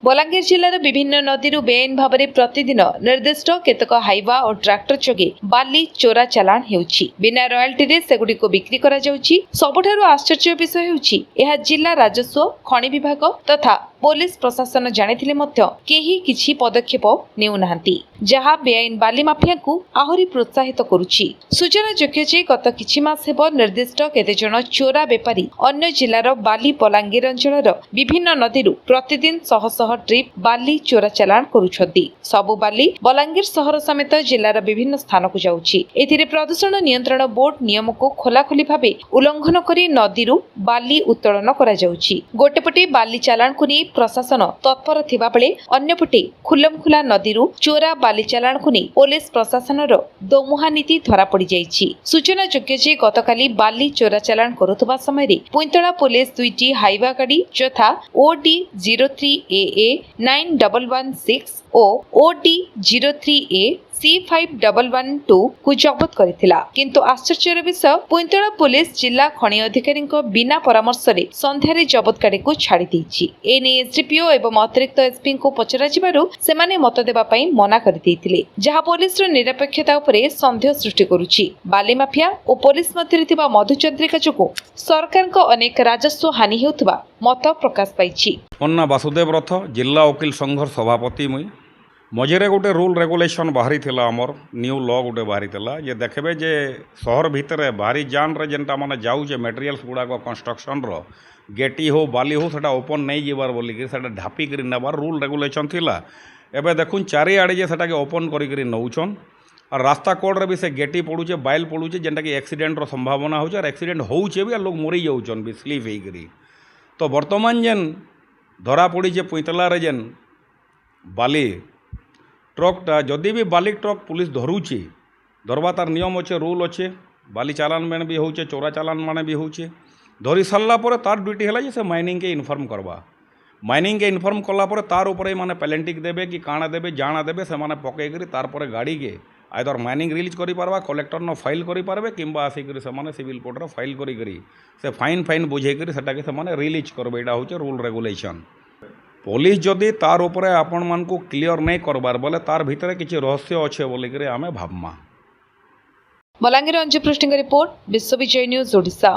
बलांगीर जिलार विभिन्न नदी बेआईन भाव में प्रतिदिन निर्दिष्ट केतक हाइवा और ट्रैक्टर जोगे बाली चोरा चालाण हेउछि। बिना रॉयल्टी रे सेगुडी को बिक्री करा जाउछि। सबठारु आश्चर्य विषय हेउछि एहा जिला राजस्व खनि विभाग तथा पुलिस प्रशासन जानिथिले मध्य केही किछि पदक्षेप नेउनाहांती, जहा बेआईन बाली माफिया को आहुरी प्रोत्साहित करुछि। सूचना जोग्य जे गत किछि मास हेब निर्दिष्ट केतेजन चोरा बेपारी अन्य जिलार बाली बलांगीर अंचलर विभिन्न नदी प्रतिदिन शह शह ट्रिप बाली चोरा चालाण करुछथि। सबु बाली बलांगीर सहर समेत जिलार विभिन्न स्थान को जाउछि। एथिरे प्रदूषण नियंत्रण बोर्ड नियम को खोलाखोली भाबे उल्लंघन करी नदीरू बाली उत्तोलन करा जाउछि। गोटेपटे बाली चालाण को नै प्रशासन तत्पर थिबा बेले अन्यपटे खुलमखुला नदीरू चोरा बाली चालाण को नै पुलिस प्रशासनर दोमुहा नीति धरा पड़ी जाइछि। सूचना जोग्य जे गतकाली बाली चोरा चालाण करुथबा समय पुइंतळा पुलिस दुईटी हाइवा गाड़ी यथा OD 03AA 9116 और OD 03A C5112 को जबत करिथिला। किंतु आश्चर्यर विषय पुइंतळा पुलिस जिला खनि अधिकारी बिना परामर्श रे संध्यारे जबत गाड़ी को छाड़ी दैछि। एने एसडीपीओ एवं अतिरिक्त एसपी को पचरा जिबारु सेमाने मत देबा पई मना करि दैथिले, जहा पुलिस रो निरपेक्षता उपरे संदेह सृष्टि करूछि। बाली माफिया और पुलिस मध्य थिबा मधुचंद्रिका जोगु सरकार को अनेक राजस्व हानि हेउथबा मत प्रकाश पाइछि। अन्ना वासुदेव रथ जिला वकील संघर सभापति मुई मझे गोटे रूल रेगुलेशन बाहरी थिला आमर न्यू लॉ गोटे बाहरी थिला जे देखबे जे शहर भितर भारी जान रे जेनटा माने जाउचे मटेरियल्स गुडाक कंस्ट्रक्शन रो गेटी हो बाली हो सेटा ओपन नहीं जीवार बोली कि सेटा ढापी करी नेबार रूल रेगुलेशन थिला। एबे देखुन चारिआडे जे सेटा के ओपन करी करी नौछन और रास्ता कोड रे भी से गेटी पड़ुचे बाइल पड़ुचे जेनटा कि एक्सीडेंट रो संभावना होचे और एक्सीडेंट होउचे भी लोग मरी जाउछन भी स्लीप हेई करी। तो वर्तमान जेन धरा पड़ी जे पुइतला रे जेन बाली ट्रकटा जदि भी बाली ट्रक पुलिस धरुचे धरवा तार नियम अच्छे रूल अच्छे बाली चालान मैंने भी होचे चोरा चालान माने भी होचे धरी सारा पर तार ड्यूटी है से माइनिंग के इनफॉर्म करवा। माइनिंग के इनफॉर्म कला पर तार ऊपर माने पेलेंटिक देबे कि काଣା देबे जाना देबे से माने पकई करी तार पर गाड़ी के आइदर माइनिंग रिलीज करि पारबा कलेक्टर न फाइल करि पारबे किंबा आसी करी से माने सिविल कोर्ट रे फाइल करी करी से फाइन बुझे करी सेटा के से माने रिलीज करबे। एटा होचे रूल रेगुलेशन। पुलिस जदि तार उपरे आपण मान को क्लियर नहीं करबार बोले तार भितर किछि रहस्य अच्छे बोली करे आमे भाबमा। बलांगीर अंजु पृष्ठिंग रिपोर्ट विश्व विजय न्यूज ओडिशा।